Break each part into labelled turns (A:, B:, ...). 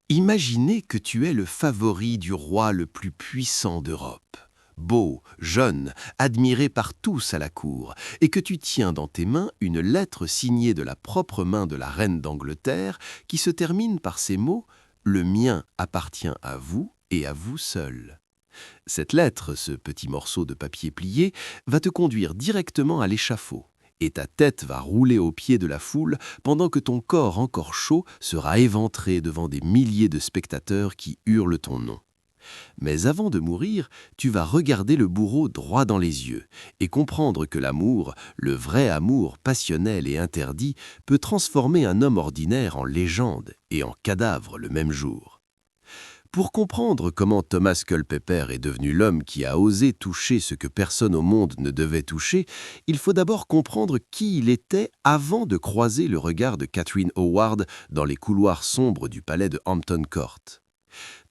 A: Imaginez que tu es le favori du roi le plus puissant d'Europe. Beau, jeune, admiré par tous à la cour, et que tu tiens dans tes mains une lettre signée de la propre main de la reine d'Angleterre qui se termine par ces mots « Le mien appartient à vous et à vous seul ». Cette lettre, ce petit morceau de papier plié, va te conduire directement à l'échafaud. Et ta tête va rouler au pied de la foule pendant que ton corps encore chaud sera éventré devant des milliers de spectateurs qui hurlent ton nom. Mais avant de mourir, tu vas regarder le bourreau droit dans les yeux et comprendre que l'amour, le vrai amour passionnel et interdit, peut transformer un homme ordinaire en légende et en cadavre le même jour. Pour comprendre comment Thomas Culpeper est devenu l'homme qui a osé toucher ce que personne au monde ne devait toucher, il faut d'abord comprendre qui il était avant de croiser le regard de Catherine Howard dans les couloirs sombres du palais de Hampton Court.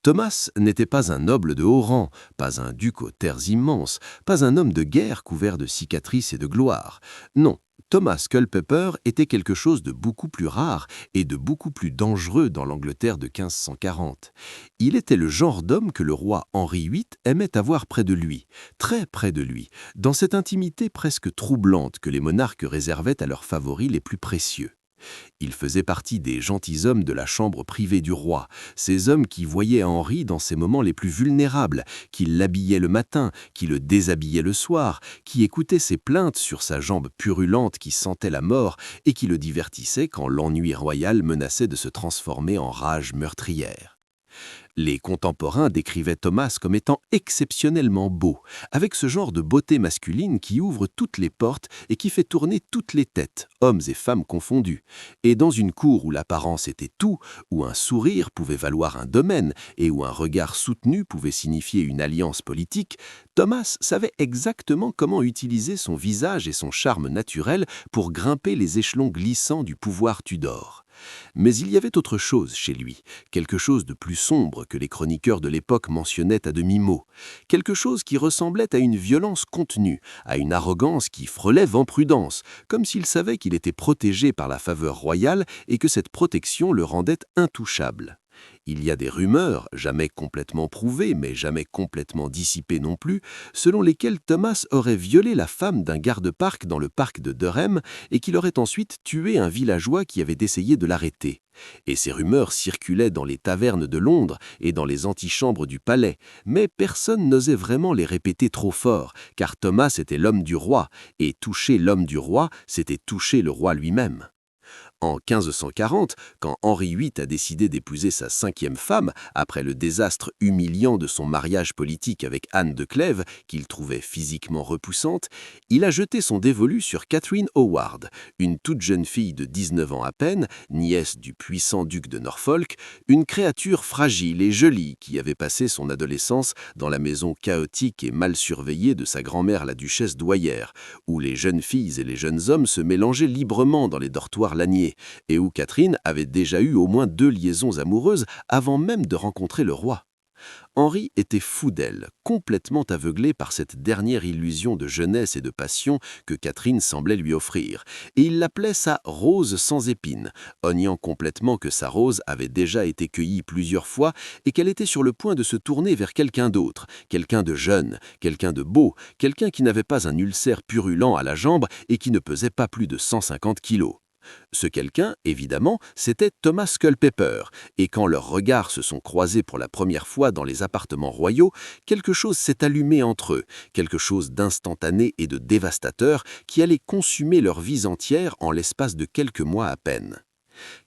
A: Thomas n'était pas un noble de haut rang, pas un duc aux terres immenses, pas un homme de guerre couvert de cicatrices et de gloire. Non, Thomas Culpeper était quelque chose de beaucoup plus rare et de beaucoup plus dangereux dans l'Angleterre de 1540. Il était le genre d'homme que le roi Henri VIII aimait avoir près de lui, très près de lui, dans cette intimité presque troublante que les monarques réservaient à leurs favoris les plus précieux. Il faisait partie des gentilshommes de la chambre privée du roi, ces hommes qui voyaient Henri dans ses moments les plus vulnérables, qui l'habillaient le matin, qui le déshabillaient le soir, qui écoutaient ses plaintes sur sa jambe purulente qui sentait la mort et qui le divertissaient quand l'ennui royal menaçait de se transformer en rage meurtrière. Les contemporains décrivaient Thomas comme étant exceptionnellement beau, avec ce genre de beauté masculine qui ouvre toutes les portes et qui fait tourner toutes les têtes, hommes et femmes confondus. Et dans une cour où l'apparence était tout, où un sourire pouvait valoir un domaine et où un regard soutenu pouvait signifier une alliance politique, Thomas savait exactement comment utiliser son visage et son charme naturel pour grimper les échelons glissants du pouvoir Tudor. Mais il y avait autre chose chez lui, quelque chose de plus sombre que les chroniqueurs de l'époque mentionnaient à demi-mot, quelque chose qui ressemblait à une violence contenue, à une arrogance qui frôlait imprudence, comme s'il savait qu'il était protégé par la faveur royale et que cette protection le rendait intouchable. Il y a des rumeurs, jamais complètement prouvées, mais jamais complètement dissipées non plus, selon lesquelles Thomas aurait violé la femme d'un garde-parc dans le parc de Durham et qu'il aurait ensuite tué un villageois qui avait essayé de l'arrêter. Et ces rumeurs circulaient dans les tavernes de Londres et dans les antichambres du palais, mais personne n'osait vraiment les répéter trop fort, car Thomas était l'homme du roi, et toucher l'homme du roi, c'était toucher le roi lui-même. En 1540, quand Henri VIII a décidé d'épouser sa 5e femme, après le désastre humiliant de son mariage politique avec Anne de Clèves, qu'il trouvait physiquement repoussante, il a jeté son dévolu sur Catherine Howard, une toute jeune fille de 19 ans à peine, nièce du puissant duc de Norfolk, une créature fragile et jolie qui avait passé son adolescence dans la maison chaotique et mal surveillée de sa grand-mère la duchesse d'Oyer, où les jeunes filles et les jeunes hommes se mélangeaient librement dans les dortoirs laniers, et où Catherine avait déjà eu au moins 2 liaisons amoureuses avant même de rencontrer le roi. Henri était fou d'elle, complètement aveuglé par cette dernière illusion de jeunesse et de passion que Catherine semblait lui offrir, et il l'appelait sa « rose sans épines », ignorant complètement que sa rose avait déjà été cueillie plusieurs fois et qu'elle était sur le point de se tourner vers quelqu'un d'autre, quelqu'un de jeune, quelqu'un de beau, quelqu'un qui n'avait pas un ulcère purulent à la jambe et qui ne pesait pas plus de 150 kilos. Ce quelqu'un, évidemment, c'était Thomas Culpeper, et quand leurs regards se sont croisés pour la première fois dans les appartements royaux, quelque chose s'est allumé entre eux, quelque chose d'instantané et de dévastateur qui allait consumer leur vie entière en l'espace de quelques mois à peine.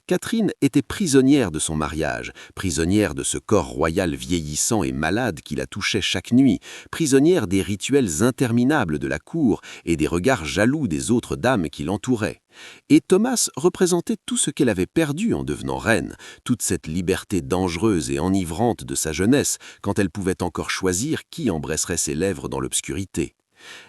A: Catherine était prisonnière de son mariage, prisonnière de ce corps royal vieillissant et malade qui la touchait chaque nuit, prisonnière des rituels interminables de la cour et des regards jaloux des autres dames qui l'entouraient. Et Thomas représentait tout ce qu'elle avait perdu en devenant reine, toute cette liberté dangereuse et enivrante de sa jeunesse, quand elle pouvait encore choisir qui embrasserait ses lèvres dans l'obscurité.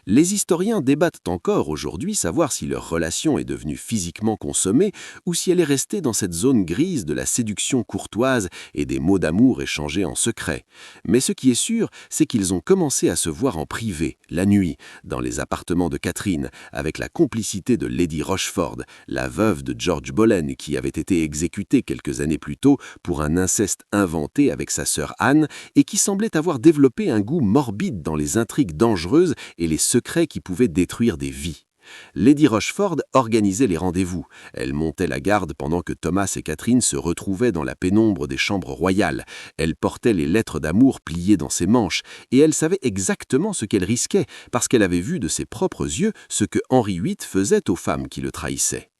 A: Les historiens débattent encore aujourd'hui savoir si leur relation est devenue physiquement consommée ou si elle est restée dans cette zone grise de la séduction courtoise et des mots d'amour échangés en secret. Mais ce qui est sûr, c'est qu'ils ont commencé à se voir en privé, la nuit, dans les appartements de Catherine, avec la complicité de Lady Rochford, la veuve de George Boleyn qui avait été exécutée quelques années plus tôt pour un inceste inventé avec sa sœur Anne et qui semblait avoir développé un goût morbide dans les intrigues dangereuses et les secrets qui pouvaient détruire des vies. Lady Rochford organisait les rendez-vous. Elle montait la garde pendant que Thomas et Catherine se retrouvaient dans la pénombre des chambres royales. Elle portait les lettres d'amour pliées dans ses manches, et elle savait exactement ce qu'elle risquait, parce qu'elle avait vu de ses propres yeux ce que Henri VIII faisait aux femmes qui le trahissaient.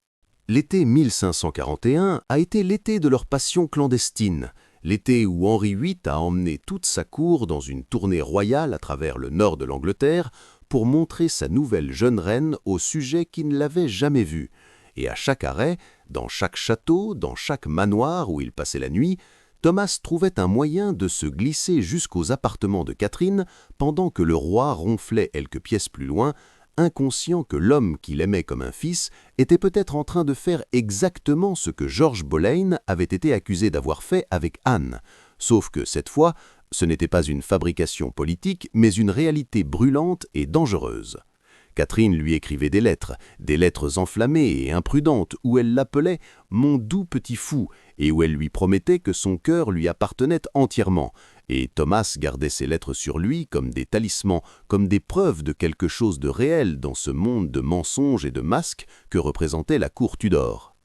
B: L'été 1541 a été l'été de leur passion clandestine, l'été où Henri VIII a emmené toute sa cour dans une tournée royale à travers le nord de l'Angleterre pour montrer sa nouvelle jeune reine aux sujets qui ne l'avaient jamais vue. Et à chaque arrêt, dans chaque château, dans chaque manoir où il passait la nuit, Thomas trouvait un moyen de se glisser jusqu'aux appartements de Catherine pendant que le roi ronflait quelques pièces plus loin, inconscient que l'homme qu'il aimait comme un fils était peut-être en train de faire exactement ce que George Boleyn avait été accusé d'avoir fait avec Anne, sauf que cette fois, ce n'était pas une fabrication politique, mais une réalité brûlante et dangereuse. Catherine lui écrivait des lettres enflammées et imprudentes, où elle l'appelait « mon doux petit fou » et où elle lui promettait que son cœur lui appartenait entièrement. Et Thomas gardait ces lettres sur lui comme des talismans, comme des preuves de quelque chose de réel dans ce monde de mensonges et de masques que représentait la cour Tudor.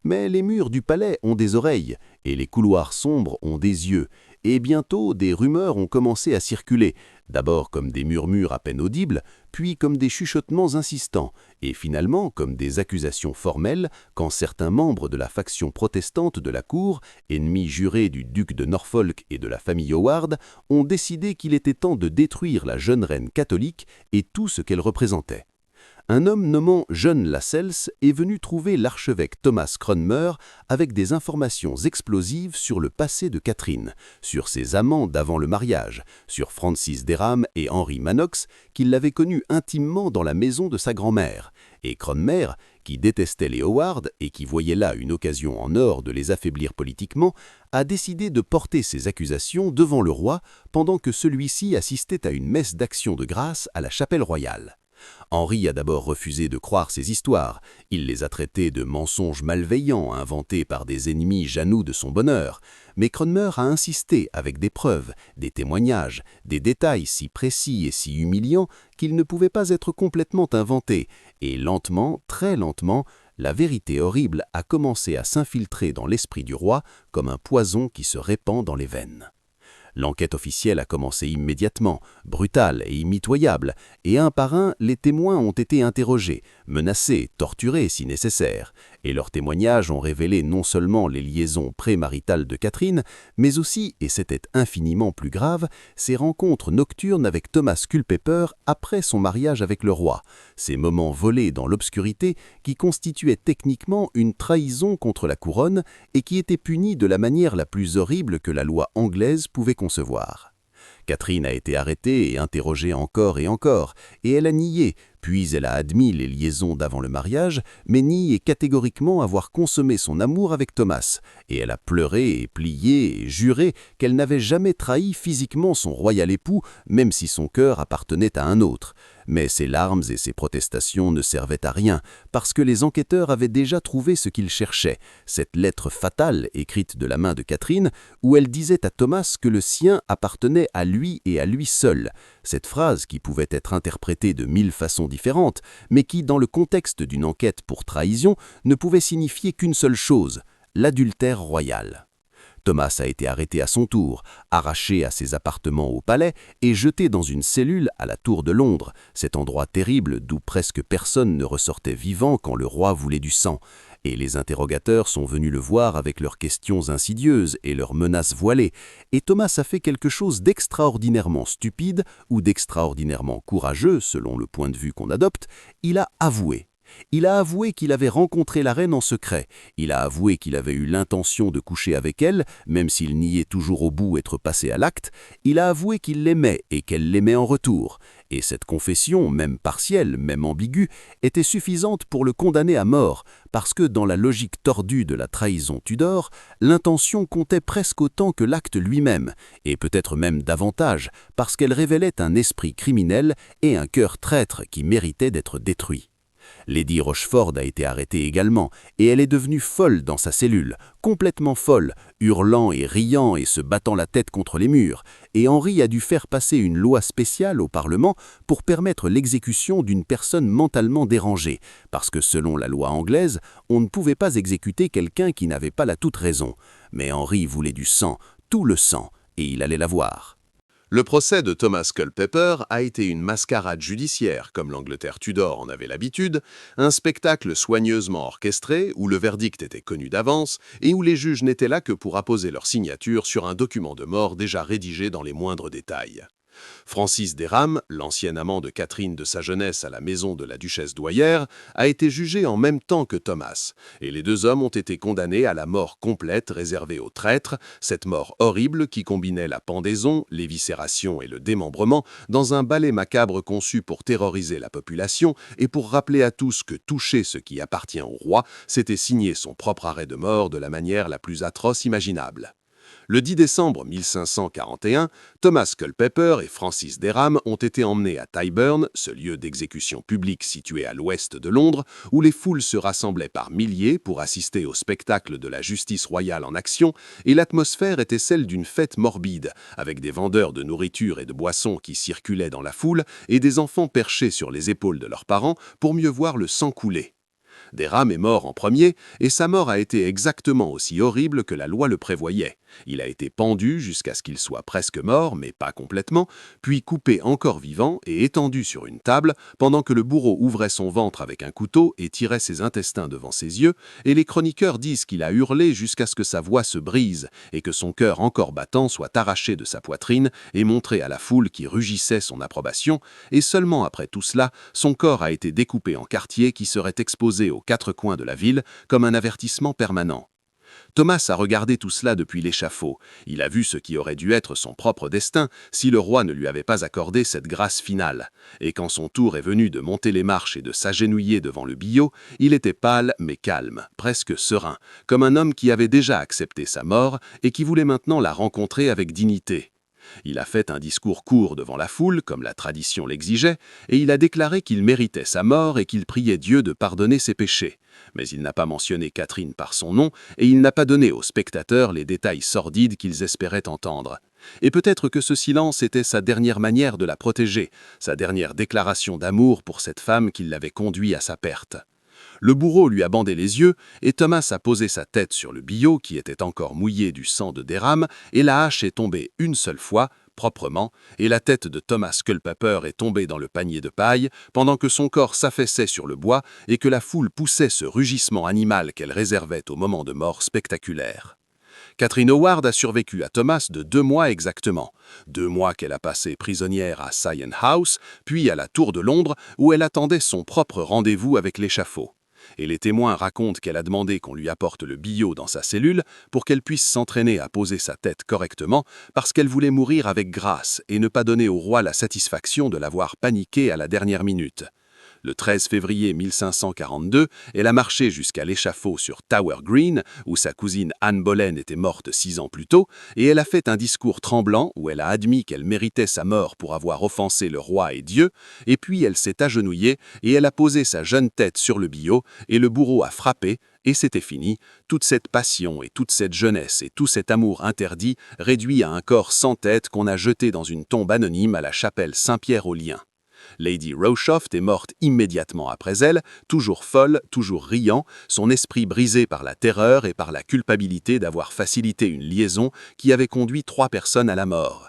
B: Mais les murs du palais ont des oreilles, et les couloirs sombres ont des yeux, et bientôt des rumeurs ont commencé à circuler, d'abord comme des murmures à peine audibles, puis comme des chuchotements insistants, et finalement comme des accusations formelles quand certains membres de la faction protestante de la cour, ennemis jurés du duc de Norfolk et de la famille Howard, ont décidé qu'il était temps de détruire la jeune reine catholique et tout ce qu'elle représentait. Un homme nommant John Lascelles est venu trouver l'archevêque Thomas Cranmer avec des informations explosives sur le passé de Catherine, sur ses amants d'avant le mariage, sur Francis Derham et Henry Manox, qui l'avaient connu intimement dans la maison de sa grand-mère, et Cranmer, qui détestait les Howard et qui voyait là une occasion en or de les affaiblir politiquement, a décidé de porter ses accusations devant le roi pendant que celui-ci assistait à une messe d'action de grâce à la chapelle royale. Henri a d'abord refusé de croire ces histoires. Il les a traitées de mensonges malveillants inventés par des ennemis jaloux de son bonheur. Mais Cranmer a insisté avec des preuves, des témoignages, des détails si précis et si humiliants qu'ils ne pouvaient pas être complètement inventés. Et lentement, très lentement, la vérité horrible a commencé à s'infiltrer dans l'esprit du roi comme un poison qui se répand dans les veines. L'enquête officielle a commencé immédiatement, brutale et impitoyable, et un par un, les témoins ont été interrogés, menacés, torturés si nécessaire, et leurs témoignages ont révélé non seulement les liaisons prémaritales de Catherine, mais aussi, et c'était infiniment plus grave, ses rencontres nocturnes avec Thomas Culpeper après son mariage avec le roi, ces moments volés dans l'obscurité qui constituaient techniquement une trahison contre la couronne et qui étaient punis de la manière la plus horrible que la loi anglaise pouvait concevoir. Catherine a été arrêtée et interrogée encore et encore, et elle a nié, puis elle a admis les liaisons d'avant le mariage, mais nié catégoriquement avoir consommé son amour avec Thomas, et elle a pleuré et plié et juré qu'elle n'avait jamais trahi physiquement son royal époux, même si son cœur appartenait à un autre. Mais ses larmes et ses protestations ne servaient à rien, parce que les enquêteurs avaient déjà trouvé ce qu'ils cherchaient, cette lettre fatale écrite de la main de Catherine, où elle disait à Thomas que le sien appartenait à lui et à lui seul. Cette phrase qui pouvait être interprétée de 1000 façons différentes, mais qui, dans le contexte d'une enquête pour trahison, ne pouvait signifier qu'une seule chose, l'adultère royal. Thomas a été arrêté à son tour, arraché à ses appartements au palais et jeté dans une cellule à la Tour de Londres, cet endroit terrible d'où presque personne ne ressortait vivant quand le roi voulait du sang. Et les interrogateurs sont venus le voir avec leurs questions insidieuses et leurs menaces voilées, et Thomas a fait quelque chose d'extraordinairement stupide ou d'extraordinairement courageux, selon le point de vue qu'on adopte, il a avoué. Il a avoué qu'il avait rencontré la reine en secret. Il a avoué qu'il avait eu l'intention de coucher avec elle, même s'il niait toujours au bout être passé à l'acte. Il a avoué qu'il l'aimait et qu'elle l'aimait en retour. Et cette confession, même partielle, même ambiguë, était suffisante pour le condamner à mort, parce que dans la logique tordue de la trahison Tudor, l'intention comptait presque autant que l'acte lui-même, et peut-être même davantage, parce qu'elle révélait un esprit criminel et un cœur traître qui méritait d'être détruit. Lady Rochford a été arrêtée également, et elle est devenue folle dans sa cellule, complètement folle, hurlant et riant et se battant la tête contre les murs, et Henri a dû faire passer une loi spéciale au Parlement pour permettre l'exécution d'une personne mentalement dérangée, parce que selon la loi anglaise, on ne pouvait pas exécuter quelqu'un qui n'avait pas la toute raison. Mais Henri voulait du sang, tout le sang, et il allait l'avoir.
A: Le procès de Thomas Culpeper a été une mascarade judiciaire, comme l'Angleterre Tudor en avait l'habitude, un spectacle soigneusement orchestré où le verdict était connu d'avance et où les juges n'étaient là que pour apposer leur signature sur un document de mort déjà rédigé dans les moindres détails. Francis Derham, l'ancien amant de Catherine de sa jeunesse à la maison de la duchesse d'Oyer, a été jugé en même temps que Thomas, et les deux hommes ont été condamnés à la mort complète réservée aux traîtres, cette mort horrible qui combinait la pendaison, l'éviscération et le démembrement dans un ballet macabre conçu pour terroriser la population et pour rappeler à tous que toucher ce qui appartient au roi, c'était signer son propre arrêt de mort de la manière la plus atroce imaginable. Le 10 décembre 1541, Thomas Culpeper et Francis Derham ont été emmenés à Tyburn, ce lieu d'exécution publique situé à l'ouest de Londres, où les foules se rassemblaient par milliers pour assister au spectacle de la justice royale en action, et l'atmosphère était celle d'une fête morbide, avec des vendeurs de nourriture et de boissons qui circulaient dans la foule et des enfants perchés sur les épaules de leurs parents pour mieux voir le sang couler. Derham est mort en premier, et sa mort a été exactement aussi horrible que la loi le prévoyait. Il a été pendu jusqu'à ce qu'il soit presque mort, mais pas complètement, puis coupé encore vivant et étendu sur une table, pendant que le bourreau ouvrait son ventre avec un couteau et tirait ses intestins devant ses yeux, et les chroniqueurs disent qu'il a hurlé jusqu'à ce que sa voix se brise, et que son cœur encore battant soit arraché de sa poitrine et montré à la foule qui rugissait son approbation, et seulement après tout cela, son corps a été découpé en quartiers qui seraient exposés aux quatre coins de la ville comme un avertissement permanent. Thomas a regardé tout cela depuis l'échafaud. Il a vu ce qui aurait dû être son propre destin si le roi ne lui avait pas accordé cette grâce finale. Et quand son tour est venu de monter les marches et de s'agenouiller devant le billot, il était pâle mais calme, presque serein, comme un homme qui avait déjà accepté sa mort et qui voulait maintenant la rencontrer avec dignité. Il a fait un discours court devant la foule, comme la tradition l'exigeait, et il a déclaré qu'il méritait sa mort et qu'il priait Dieu de pardonner ses péchés. Mais il n'a pas mentionné Catherine par son nom, et il n'a pas donné aux spectateurs les détails sordides qu'ils espéraient entendre. Et peut-être que ce silence était sa dernière manière de la protéger, sa dernière déclaration d'amour pour cette femme qui l'avait conduit à sa perte. Le bourreau lui a bandé les yeux et Thomas a posé sa tête sur le billot qui était encore mouillé du sang de Derham et la hache est tombée une seule fois, proprement, et la tête de Thomas Culpeper est tombée dans le panier de paille pendant que son corps s'affaissait sur le bois et que la foule poussait ce rugissement animal qu'elle réservait au moment de mort spectaculaire. Catherine Howard a survécu à Thomas de 2 mois exactement. 2 mois qu'elle a passé prisonnière à Sion House, puis à la Tour de Londres, où elle attendait son propre rendez-vous avec l'échafaud. Et les témoins racontent qu'elle a demandé qu'on lui apporte le billot dans sa cellule pour qu'elle puisse s'entraîner à poser sa tête correctement parce qu'elle voulait mourir avec grâce et ne pas donner au roi la satisfaction de l'avoir paniqué à la dernière minute. Le 13 février 1542, elle a marché jusqu'à l'échafaud sur Tower Green, où sa cousine Anne Boleyn était morte 6 ans plus tôt, et elle a fait un discours tremblant où elle a admis qu'elle méritait sa mort pour avoir offensé le roi et Dieu, et puis elle s'est agenouillée et elle a posé sa jeune tête sur le billot, et le bourreau a frappé, et c'était fini, toute cette passion et toute cette jeunesse et tout cet amour interdit réduit à un corps sans tête qu'on a jeté dans une tombe anonyme à la chapelle Saint-Pierre-aux-Liens. Lady Roshoft est morte immédiatement après elle, toujours folle, toujours riant, son esprit brisé par la terreur et par la culpabilité d'avoir facilité une liaison qui avait conduit 3 personnes à la mort.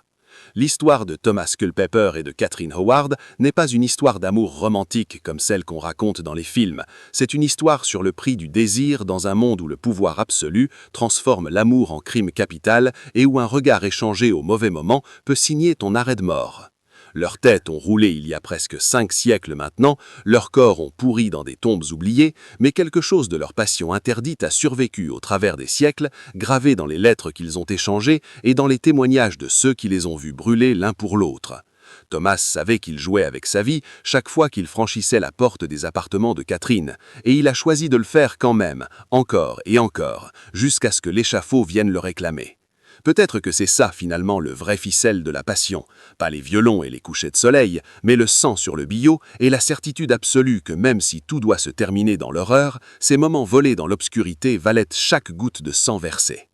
A: L'histoire de Thomas Culpeper et de Catherine Howard n'est pas une histoire d'amour romantique comme celle qu'on raconte dans les films. C'est une histoire sur le prix du désir dans un monde où le pouvoir absolu transforme l'amour en crime capital et où un regard échangé au mauvais moment peut signer ton arrêt de mort. Leurs têtes ont roulé il y a presque 5 siècles maintenant, leurs corps ont pourri dans des tombes oubliées, mais quelque chose de leur passion interdite a survécu au travers des siècles, gravé dans les lettres qu'ils ont échangées et dans les témoignages de ceux qui les ont vus brûler l'un pour l'autre. Thomas savait qu'il jouait avec sa vie chaque fois qu'il franchissait la porte des appartements de Catherine, et il a choisi de le faire quand même, encore et encore, jusqu'à ce que l'échafaud vienne le réclamer. Peut-être que c'est ça finalement le vrai ficelle de la passion, pas les violons et les couchers de soleil, mais le sang sur le billot et la certitude absolue que même si tout doit se terminer dans l'horreur, ces moments volés dans l'obscurité valaient chaque goutte de sang versé.